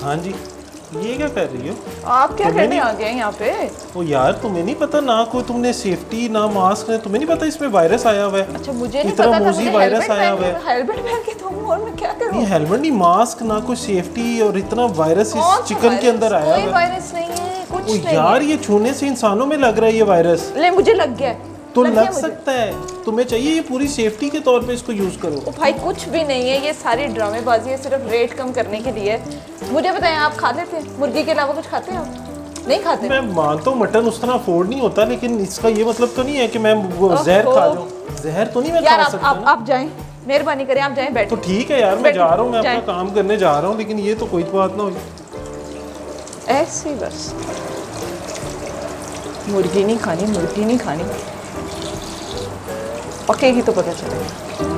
हाँ जी, ये क्या कर रही हो? आप क्या करने आ गए यहाँ पे? ओ यार, तुम्हें नहीं पता ना कोई तुमने सेफ्टी ना मास्क है, तुम्हें नहीं पता इसमें वायरस आया हुआ है। अच्छा मुझे नहीं इतना पता था, मोजी मुझे वायरस आया हुआ है। हेलमेट पहन के तुम और मैं क्या करूँ? ये हेलमेट नहीं, मास्क ना कोई सेफ्टी, और इतना वायरस कौन इस सा चिकन के वायरस? अंदर आया कोई हुआ है। वायरस नहीं है, कुछ ओ नहीं यार, है। ये छूने से इंसानों में लग रहा है ये वायरस। ले मुझे लग गया, तो गया लग मुझे। सकता है, तुम्हें चाहिए ये पूरी सेफ्टी के तौर पे इसको यूज करो। ओ भाई कुछ भी नहीं है, ये सारी ड्रामेबाजी है, सिर्फ रेट कम करने के लिए। मुझे बताएं, आप खा लेते हैं मुर्गी के अलावा कुछ खाते हैं आप? नहीं खाते? मैं मानता हूँ मटन उस तरह अफोर्ड नहीं होता, लेकिन इसका ये मतलब तो नहीं है कि मैं वो जहर खा जाऊँ। जहर तो नहीं मैं यार खा सकता ना। आप जाएं, मेहरबानी करें आप जाएं, बैठो। तो ठीक है यार, मैं बैठो, जा रहा हूँ, मैं अपना जाएं। काम करने जा रहा हूँ, लेकिन ये तो कोई बात ना हो। ऐसे ही बस, मुर्गी नहीं खानी, मुर्गी नहीं खानी, पकेगी तो पता चलेगा।